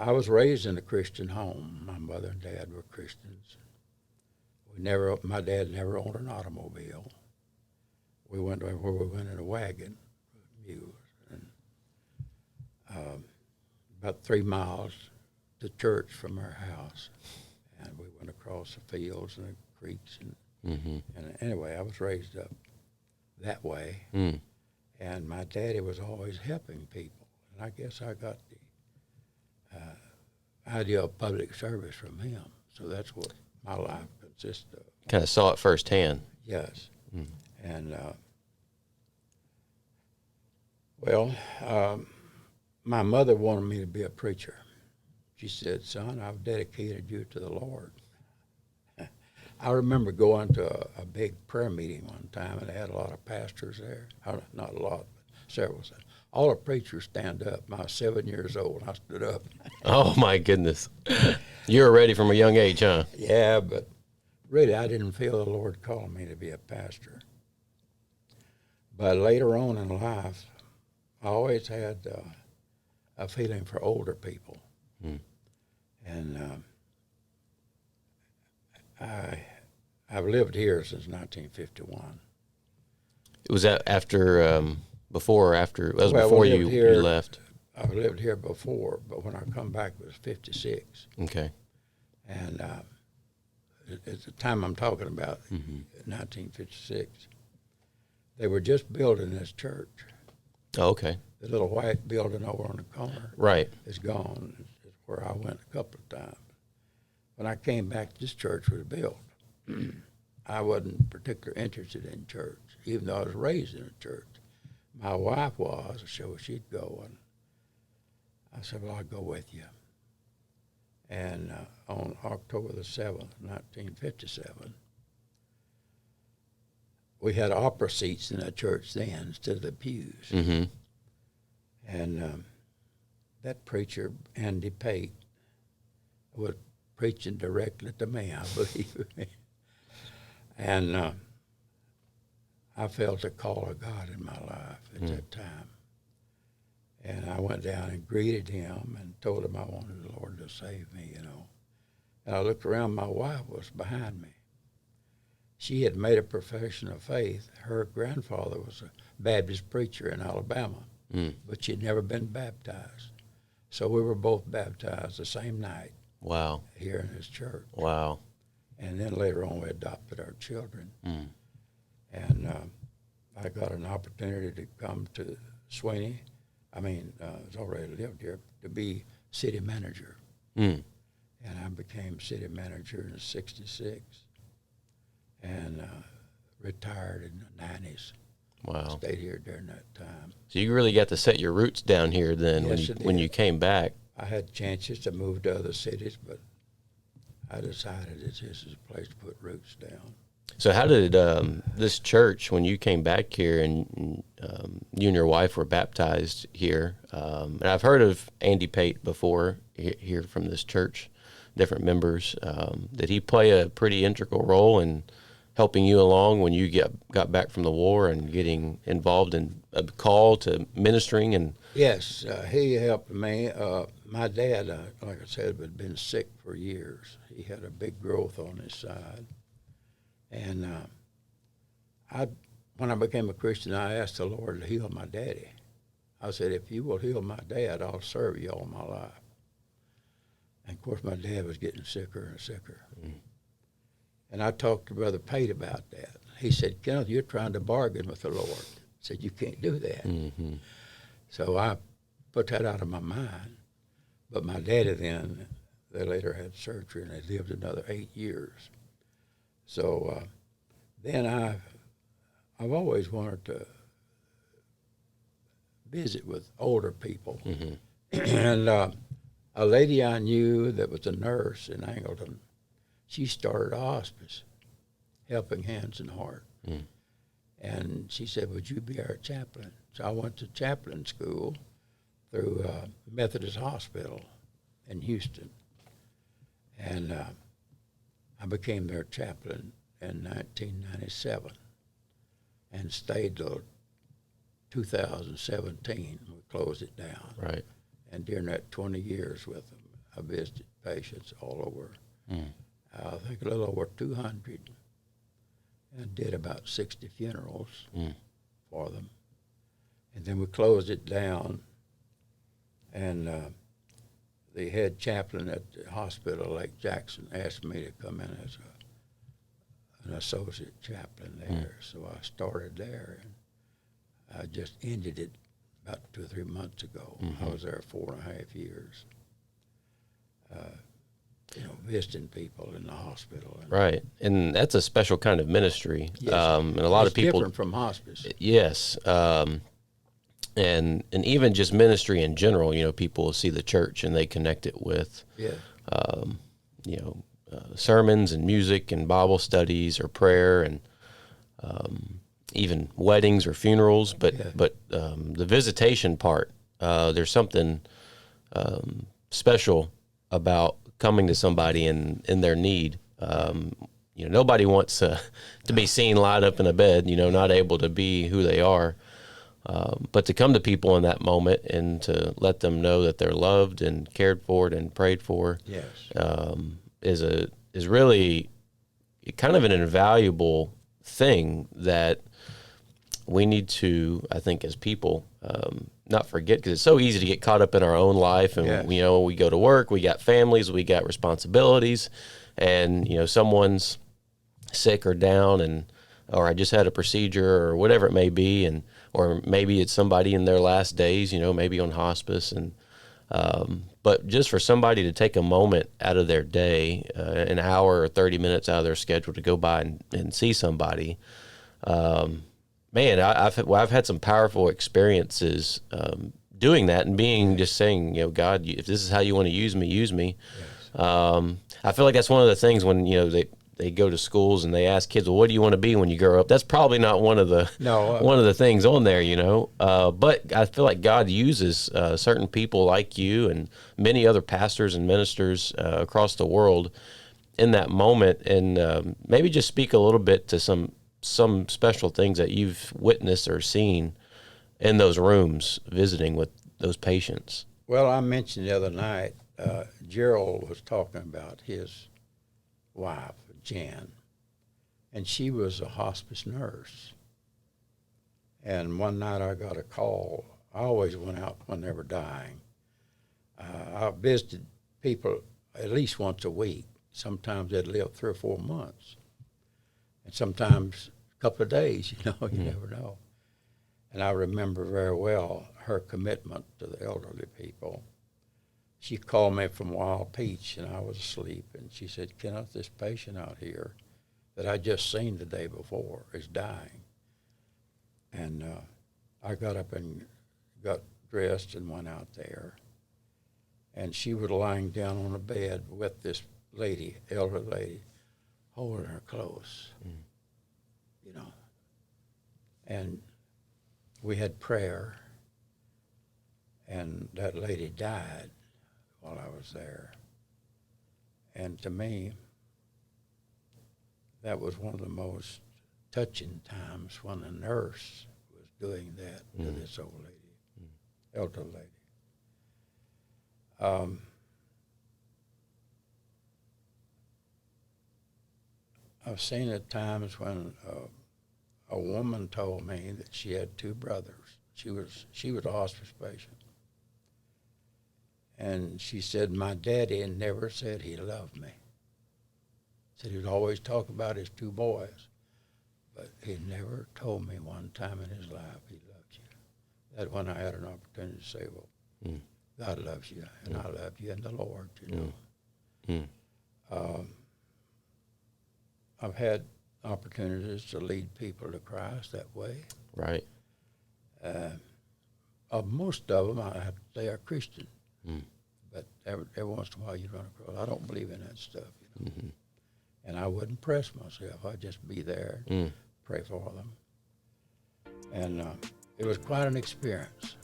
I was raised in a Christian home. My mother and dad were Christians. My dad never owned an automobile. We went everywhere we went in a wagon with mules. And about 3 miles to church from our house. And we went across the fields and the creeks. And anyway, I was raised up that way. And my daddy was always helping people. And I guess I got the idea of public service from him. So that's what my life consists of. Kind of saw it firsthand. Yes. And, my mother wanted me to be a preacher. She said, son, I've dedicated you to the Lord. I remember going to a big prayer meeting one time, and they had a lot of pastors there. Not a lot, but several. All the preachers stand up. I was 7 years old, and I stood up. Oh, my goodness. You were ready from a young age, huh? Yeah, but really I didn't feel the Lord calling me to be a pastor. But later on in life, I always had a feeling for older people. And I've lived here since 1951. Was that after, before or after? It was before you left. I've lived here before, but when I come back it was 56. Okay. And at the time I'm talking about, 1956, they were just building this church. Oh, okay. The little white building over on the corner is gone. It's where I went a couple of times. When I came back, this church was built. I wasn't particularly interested in church, even though I was raised in a church. My wife was, so she'd go, and I said, well, I'll go with you. And on October the 7th, 1957, we had opera seats in that church then instead of the pews. And that preacher, Andy Pate, was preaching directly to me, I believe. And I felt the call of God in my life at that time. And I went down and greeted him and told him I wanted the Lord to save me, you know. And I looked around, my wife was behind me. She had made a profession of faith. Her grandfather was a Baptist preacher in Alabama, but she'd never been baptized. So we were both baptized the same night. Wow. Here in his church. Wow. And then later on we adopted our children. And I got an opportunity to come to Sweeney. I was already lived here, to be city manager. And I became city manager in '66 and retired in the '90s. Wow. Stayed here during that time. So you really got to set your roots down here then. Yes, when you came back. I had chances to move to other cities, but I decided that this is a place to put roots down. So how did this church, when you came back here and you and your wife were baptized here, and I've heard of Andy Pate before here from this church, different members, did he play a pretty integral role in helping you along when you got back from the war and getting involved in a call to ministering? And Yes, he helped me. My dad, like I said, had been sick for years. He had a big growth on his side. And when I became a Christian, I asked the Lord to heal my daddy. I said, if you will heal my dad, I'll serve you all my life. And, of course, my dad was getting sicker and sicker. And I talked to Brother Pate about that. He said, Kenneth, you're trying to bargain with the Lord. I said, you can't do that. So I put that out of my mind. But my daddy then, they later had surgery, and they lived another 8 years. So then I've always wanted to visit with older people. And a lady I knew that was a nurse in Angleton, she started a hospice, Helping Hands and Heart. And she said, would you be our chaplain? So I went to chaplain school through Methodist Hospital in Houston. And I became their chaplain in 1997 and stayed till 2017. We closed it down. Right. And during that 20 years with them, I visited patients all over. I think a little over 200, and did about 60 funerals for them. And then we closed it down, and the head chaplain at the hospital, Lake Jackson, asked me to come in as an associate chaplain there. So I started there, and I just ended it about 2 or 3 months ago. I was there 4.5 years, visiting people in the hospital. And Right, and that's a special kind of ministry. Yes. And a lot it's of people, different from hospice. yes, and even just ministry in general. People see the church and they connect it with, Yeah. Sermons and music and Bible studies or prayer and even weddings or funerals. But the visitation part, there's something special about coming to somebody in their need. Nobody wants to be seen lied up in a bed, not able to be who they are. But to come to people in that moment and to let them know that they're loved and cared for and prayed for, Yes. is really kind of an invaluable thing that we need to, I think, as people, not forget, because it's so easy to get caught up in our own life, and Yes. we go to work, we got families, we got responsibilities, and someone's sick or down, or I just had a procedure or whatever it may be, or maybe it's somebody in their last days, maybe on hospice, and but just for somebody to take a moment out of their day, an hour or 30 minutes out of their schedule to go by and see somebody, man, I've had some powerful experiences doing that and just saying, God, if this is how you want to use me, use me. Yes. I feel like that's one of the things when they go to schools and they ask kids, well, what do you want to be when you grow up? That's probably not one of the things on there, But I feel like God uses certain people like you and many other pastors and ministers across the world in that moment, and maybe just speak a little bit to some special things that you've witnessed or seen in those rooms visiting with those patients. Well, I mentioned the other night, Gerald was talking about his wife, Jan, and she was a hospice nurse. And one night I got a call. I always went out when they were dying. I visited people at least once a week. Sometimes they'd live 3 or 4 months. And sometimes a couple of days, you never know. And I remember very well her commitment to the elderly people. She called me from Wild Peach, and I was asleep, and she said, Kenneth, this patient out here that I just seen the day before is dying. And I got up and got dressed and went out there. And she was lying down on a bed with this lady, elderly lady, holding her close, And we had prayer, and that lady died while I was there. And to me, that was one of the most touching times when a nurse was doing that to this old lady, elder lady. I've seen at times when a woman told me that she had 2 brothers. She was a hospice patient. And she said, my daddy never said he loved me. Said he would always talk about his 2 boys, but he never told me one time in his life he loved you. That when I had an opportunity to say, well, God loves you, and I love you in the Lord, I've had opportunities to lead people to Christ that way. Right. Most of them, I have to say, are Christian. But every once in a while you run across, I don't believe in that stuff. And I wouldn't press myself. I'd just be there and pray for them. And it was quite an experience.